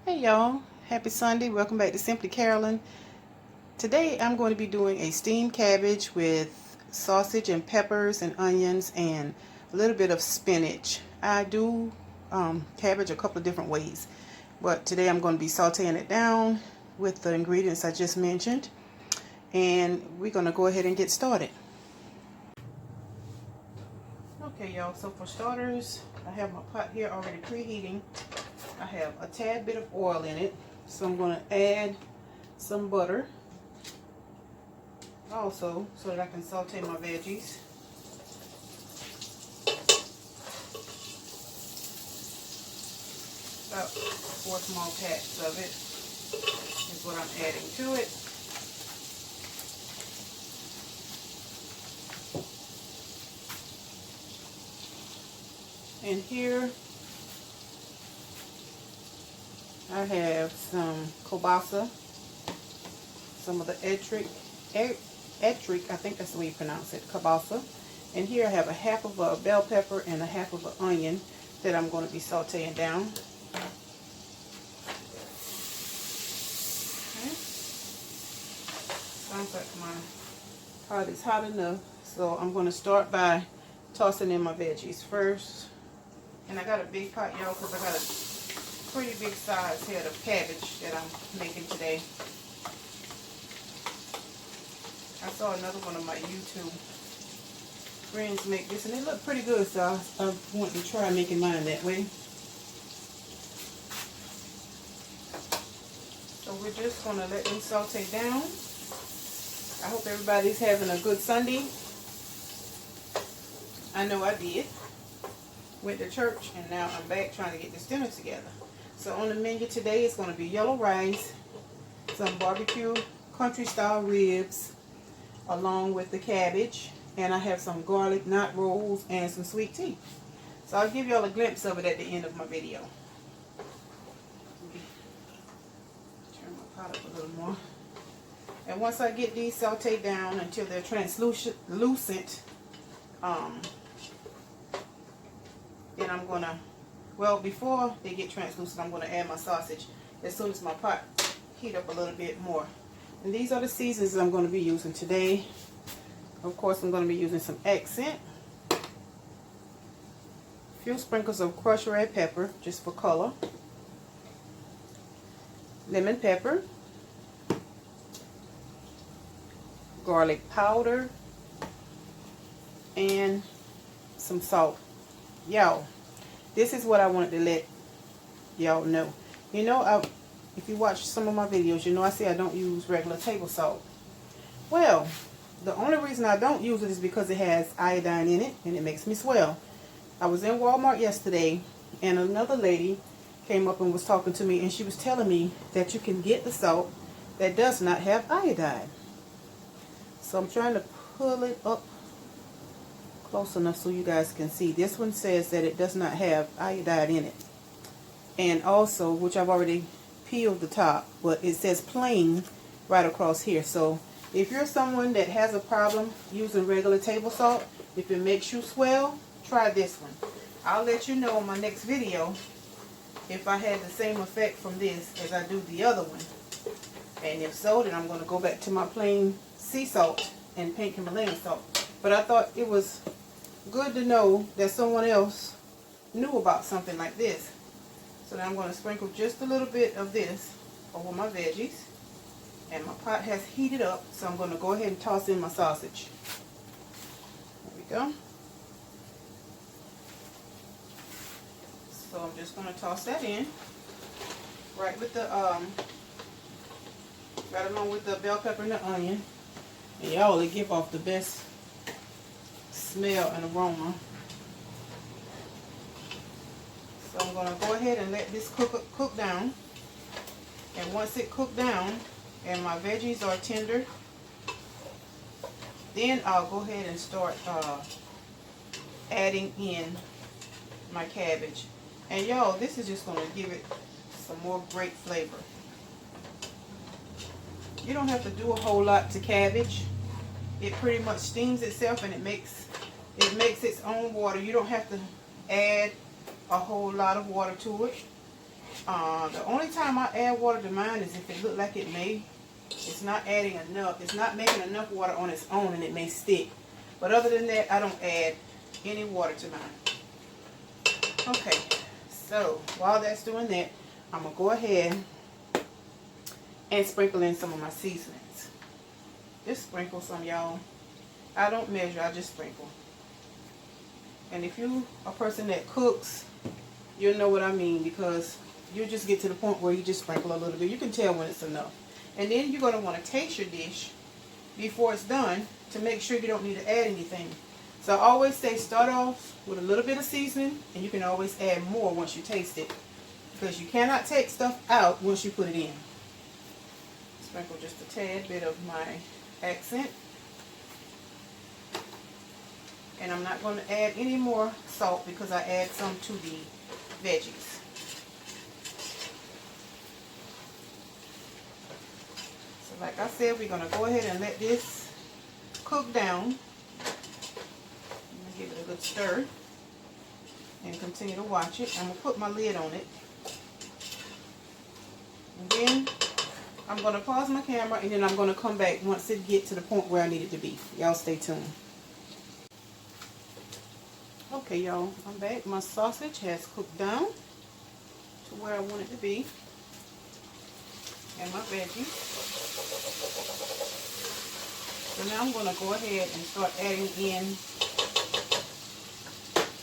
Hey y'all, happy Sunday. Welcome back to Simply Carolyn. Today I'm going to be doing a steamed cabbage with sausage and peppers and onions and a little bit of spinach. I do cabbage a couple of different ways, but today I'm going to be sauteing it down with the ingredients I just mentioned, and we're going to go ahead and get started. Okay y'all, so for starters, I have my pot here already preheating. I have a tad bit of oil in it, so I'm going to add some butter also so that I can saute my veggies. About 4 small packs of it is what I'm adding to it. And here I have some kielbasa, some of the etric, I think that's the way you pronounce it, kielbasa. And here I have a half of a bell pepper and a half of an onion that I'm going to be sauteing down. Okay. Sounds like my pot is hot enough, so I'm going to start by tossing in my veggies first. And I got a big pot, y'all, because I got a pretty big size head of cabbage that I'm making today. I saw another one of my YouTube friends make this, and it looked pretty good, so I want to try making mine that way. So we're just going to let them saute down. I hope everybody's having a good Sunday. I know I did. Went to church, and now I'm back trying to get this dinner together. So on the menu today is going to be yellow rice, some barbecue country style ribs, along with the cabbage, and I have some garlic knot rolls and some sweet tea. So I'll give y'all a glimpse of it at the end of my video. Turn my pot up a little more. And once I get these sauteed down until they're translucent, then I'm going to, well, before they get translucent, I'm going to add my sausage as soon as my pot heat up a little bit more. And these are the seasons I'm going to be using today. Of course, I'm going to be using some accent, a few sprinkles of crushed red pepper, just for color, lemon pepper, garlic powder, and some salt. Y'all, this is what I wanted to let y'all know. You know, if you watch some of my videos, you know I say I don't use regular table salt. Well, the only reason I don't use it is because it has iodine in it and it makes me swell. I was in Walmart yesterday and another lady came up and was talking to me, and she was telling me that you can get the salt that does not have iodine. So I'm trying to pull it up close enough so you guys can see. This one says that it does not have iodine in it. And also, which I've already peeled the top, but it says plain right across here. So if you're someone that has a problem using regular table salt, if it makes you swell, try this one. I'll let you know in my next video if I had the same effect from this as I do the other one. And if so, then I'm going to go back to my plain sea salt and pink Himalayan salt. But I thought it was good to know that someone else knew about something like this. So now I'm going to sprinkle just a little bit of this over my veggies. And my pot has heated up, so I'm going to go ahead and toss in my sausage. There we go. So I'm just going to toss that in right with the right along with the bell pepper and the onion. And y'all, they give off the best smell and aroma. So I'm going to go ahead and let this cook down. And once it cooked down and my veggies are tender, then I'll go ahead and start adding in my cabbage. And y'all, this is just going to give it some more great flavor. You don't have to do a whole lot to cabbage. It pretty much steams itself and it makes its own water. You don't have to add a whole lot of water to it. The only time I add water to mine is if it look like it's not adding enough. It's not making enough water on its own and it may stick. But other than that, I don't add any water to mine. Okay, so while that's doing that, I'm going to go ahead and sprinkle in some of my seasonings. Just sprinkle some, y'all. I don't measure, I just sprinkle. And if you a person that cooks, you'll know what I mean, because you just get to the point where you just sprinkle a little bit. You can tell when it's enough. And then you're going to want to taste your dish before it's done to make sure you don't need to add anything. So I always say start off with a little bit of seasoning, and you can always add more once you taste it, because you cannot take stuff out once you put it in. Sprinkle just a tad bit of my accent. And I'm not going to add any more salt because I add some to the veggies. So like I said, we're going to go ahead and let this cook down. I'm going to give it a good stir and continue to watch it. I'm going to put my lid on it. And then I'm going to pause my camera, and then I'm going to come back once it gets to the point where I need it to be. Y'all stay tuned. Okay, y'all, I'm back. My sausage has cooked down to where I want it to be. And my veggies. So now I'm going to go ahead and start adding in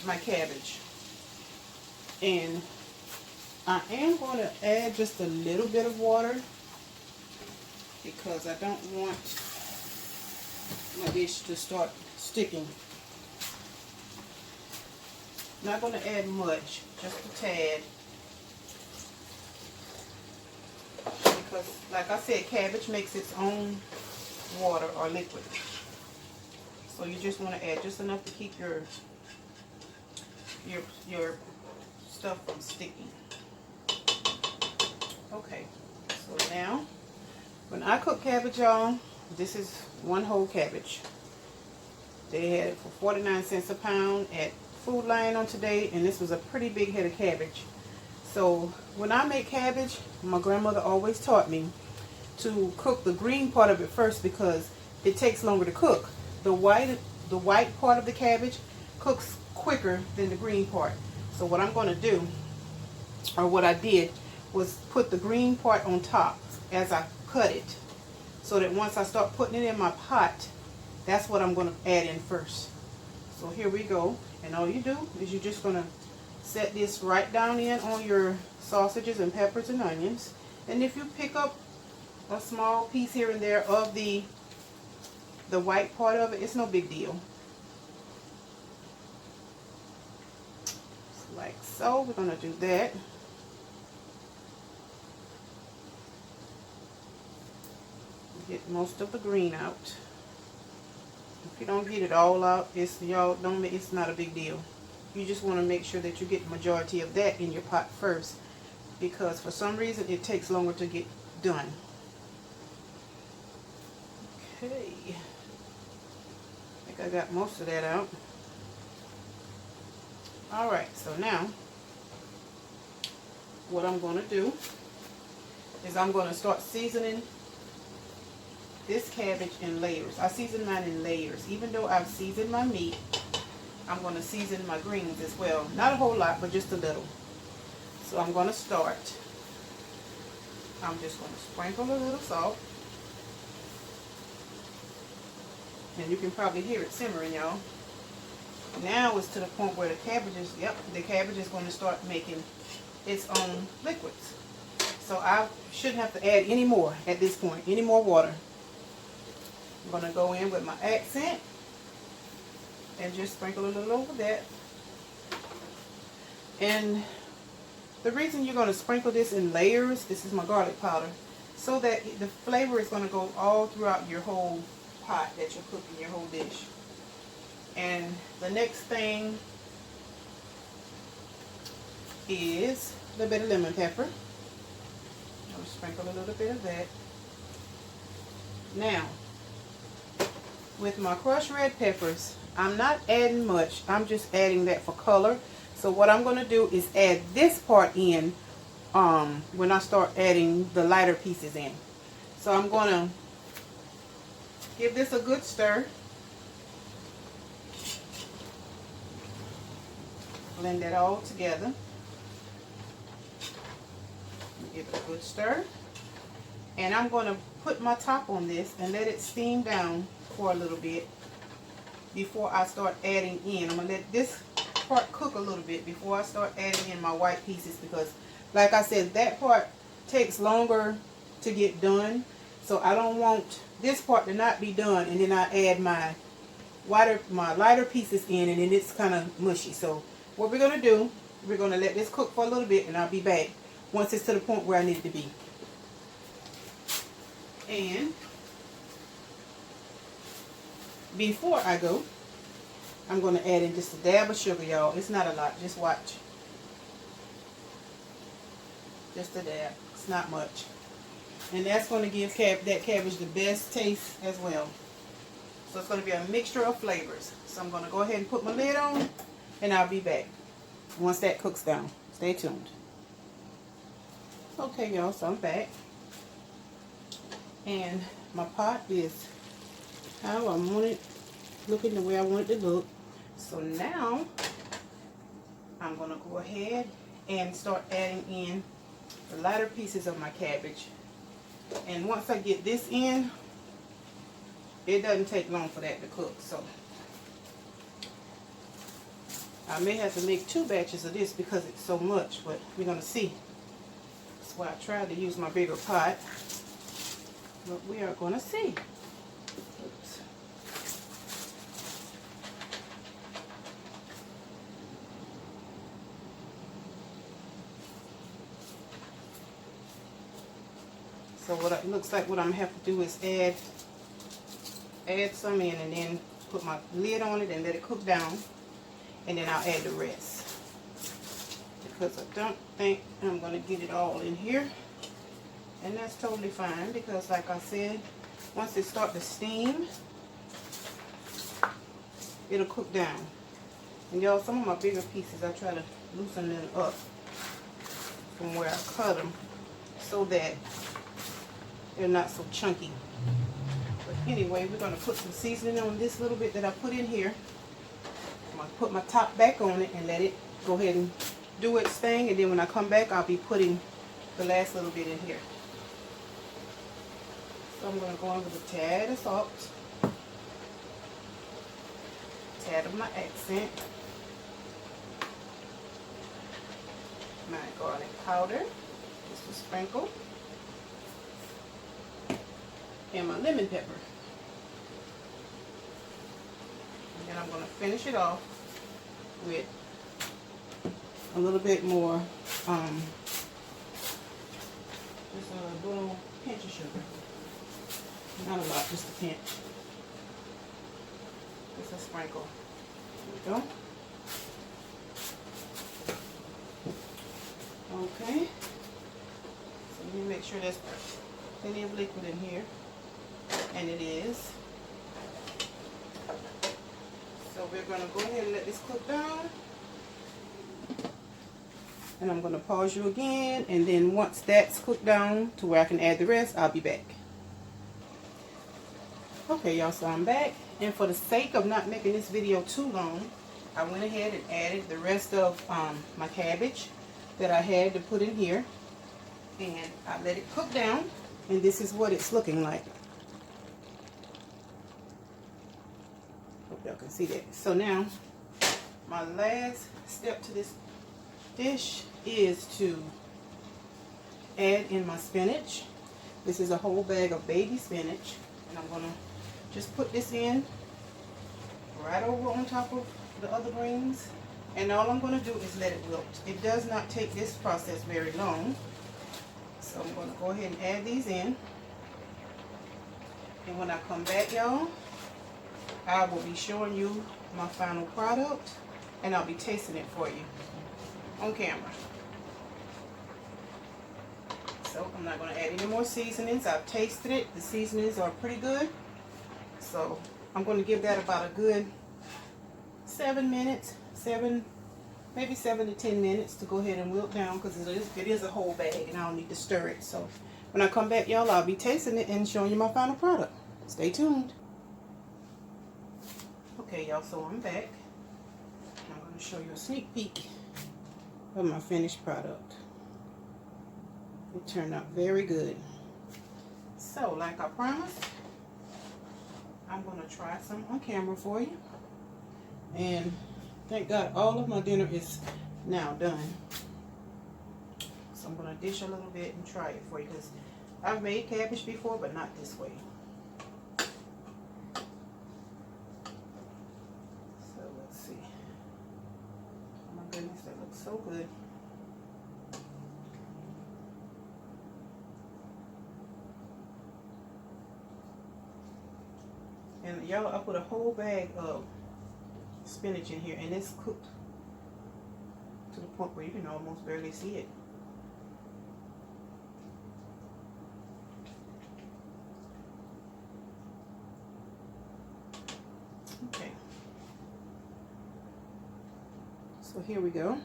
my cabbage. And I am going to add just a little bit of water because I don't want my dish to start sticking. Not going to add much, just a tad. Because, like I said, cabbage makes its own water or liquid. So you just want to add just enough to keep your stuff from sticking. Okay, so now, when I cook cabbage, y'all, this is one whole cabbage. They had it for 49 cents a pound at Food Lion on today, and this was a pretty big head of cabbage. So when I make cabbage, my grandmother always taught me to cook the green part of it first because it takes longer to cook. The white part of the cabbage cooks quicker than the green part. So what I'm going to do, or what I did, was put the green part on top as I cut it, so that once I start putting it in my pot, that's what I'm going to add in first. So here we go. And all you do is you're just going to set this right down in on your sausages and peppers and onions. And if you pick up a small piece here and there of the white part of it, it's no big deal. Like so, we're going to do that. Get most of the green out. If you don't get it all out, it's not a big deal. You just want to make sure that you get the majority of that in your pot first, because for some reason it takes longer to get done. Okay, I think I got most of that out. Alright, so now what I'm going to do is I'm going to start seasoning this cabbage in layers. I season mine in layers. Even though I've seasoned my meat, I'm going to season my greens as well. Not a whole lot, but just a little. So I'm going to start. I'm just going to sprinkle a little salt. And you can probably hear it simmering, y'all. Now it's to the point where the cabbage is going to start making its own liquids. So I shouldn't have to add any more at this point, any more water. I'm going to go in with my accent and just sprinkle a little over that. And the reason you're going to sprinkle this in layers, this is my garlic powder, so that the flavor is going to go all throughout your whole pot that you're cooking, your whole dish. And the next thing is a little bit of lemon pepper. I'll sprinkle a little bit of that. Now, with my crushed red peppers, I'm not adding much. I'm just adding that for color. So what I'm going to do is add this part in when I start adding the lighter pieces in. So I'm going to give this a good stir. Blend it all together. Give it a good stir. And I'm going to put my top on this and let it steam down for a little bit before I start adding in. I'm going to let this part cook a little bit before I start adding in my white pieces, because like I said, that part takes longer to get done. So I don't want this part to not be done and then I add my lighter pieces in and then it's kind of mushy. So what we're going to do, we're going to let this cook for a little bit and I'll be back once it's to the point where I need it to be. And before I go, I'm going to add in just a dab of sugar, y'all. It's not a lot. Just watch. Just a dab. It's not much. And that's going to give that cabbage the best taste as well. So it's going to be a mixture of flavors. So I'm going to go ahead and put my lid on and I'll be back once that cooks down. Stay tuned. Okay, y'all, so I'm back. And my pot is how I want it, looking the way I want it to look. So now I'm going to go ahead and start adding in the lighter pieces of my cabbage. And once I get this in, it doesn't take long for that to cook. So I may have to make 2 batches of this because it's so much, but we're going to see. That's why I tried to use my bigger pot. But we are going to see. Oops. So what it looks like, what I'm going to have to do is add some in and then put my lid on it and let it cook down. And then I'll add the rest. Because I don't think I'm going to get it all in here. And that's totally fine because like I said, once it starts to steam, it'll cook down. And y'all, some of my bigger pieces, I try to loosen them up from where I cut them so that they're not so chunky. But anyway, we're going to put some seasoning on this little bit that I put in here. I'm going to put my top back on it and let it go ahead and do its thing. And then when I come back, I'll be putting the last little bit in here. So I'm going to go in with a tad of salt, a tad of my accent, my garlic powder, just a sprinkle, and my lemon pepper. And then I'm going to finish it off with a little bit more, just a little pinch of sugar. Not a lot, just a pinch. Just a sprinkle. There we go. Okay. So let me make sure there's plenty of liquid in here. And it is. So we're going to go ahead and let this cook down. And I'm going to pause you again. And then once that's cooked down to where I can add the rest, I'll be back. Okay, y'all, so I'm back. And for the sake of not making this video too long, I went ahead and added the rest of my cabbage that I had to put in here. And I let it cook down. And this is what it's looking like. Hope y'all can see that. So now, my last step to this dish is to add in my spinach. This is a whole bag of baby spinach. And I'm going to just put this in right over on top of the other greens. And all I'm going to do is let it wilt. It does not take this process very long. So I'm going to go ahead and add these in. And when I come back, y'all, I will be showing you my final product. And I'll be tasting it for you on camera. So I'm not going to add any more seasonings. I've tasted it. The seasonings are pretty good. So I'm going to give that about a good 7 minutes, maybe maybe 7 to 10 minutes to go ahead and wilt down, because it is a whole bag and I don't need to stir it. So when I come back, y'all, I'll be tasting it and showing you my final product. Stay tuned. Okay, y'all, so I'm back. I'm going to show you a sneak peek of my finished product. It turned out very good. So, like I promised, I'm going to try some on camera for you. And thank God all of my dinner is now done. So I'm going to dish a little bit and try it for you, because I've made cabbage before, but not this way. So let's see. Oh my goodness, that looks so good. And y'all, I put a whole bag of spinach in here, and it's cooked to the point where you can almost barely see it. Okay. So here we go.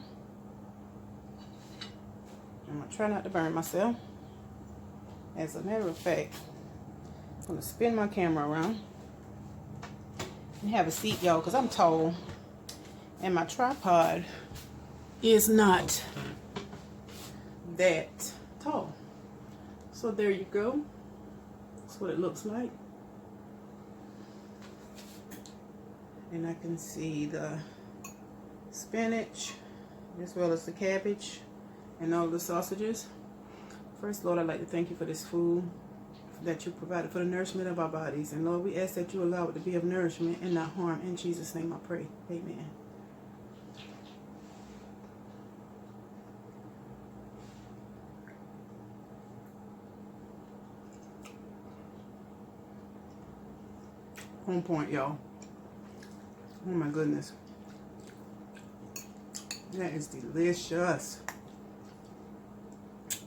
I'm going to try not to burn myself. As a matter of fact, I'm going to spin my camera around. Have a seat, y'all, because I'm tall and my tripod is not that tall. So there you go. That's what it looks like. And I can see the spinach as well as the cabbage and all the sausages. First, Lord, I'd like to thank you for this food that you provided for the nourishment of our bodies. And Lord, we ask that you allow it to be of nourishment and not harm. In Jesus' name I pray. Amen. On point, y'all. Oh my goodness. That is delicious.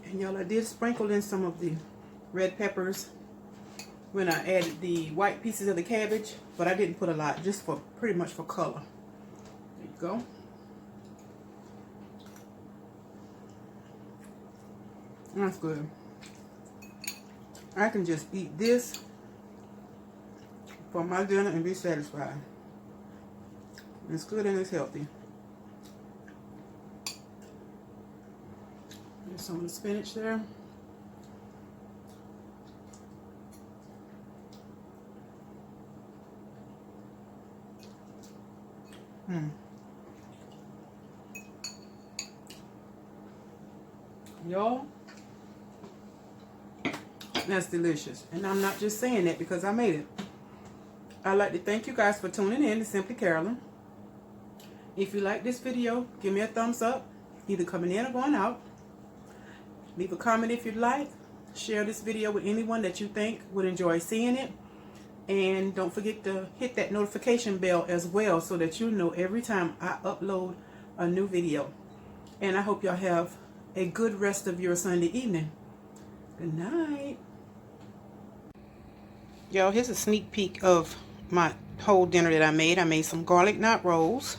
And y'all, I did sprinkle in some of the red peppers when I added the white pieces of the cabbage, but I didn't put a lot, just for pretty much for color. There you go. That's good. I can just eat this for my dinner and be satisfied. It's good and it's healthy. There's some of the spinach there. Y'all, that's delicious. And I'm not just saying that because I made it. I'd like to thank you guys for tuning in to Simply Carolyn. If you like this video, give me a thumbs up, either coming in or going out. Leave a comment if you'd like. Share this video with anyone that you think would enjoy seeing it. And don't forget to hit that notification bell as well, so that you know every time I upload a new video. And I hope y'all have a good rest of your Sunday evening. Good night. Y'all, here's a sneak peek of my whole dinner that I made. I made some garlic knot rolls.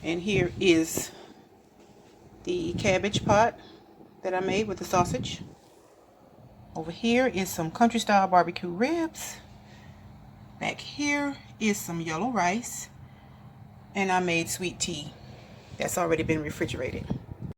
And here is the cabbage pot that I made with the sausage. Over here is some country style barbecue ribs. Back here is some yellow rice. And I made sweet tea that's already been refrigerated.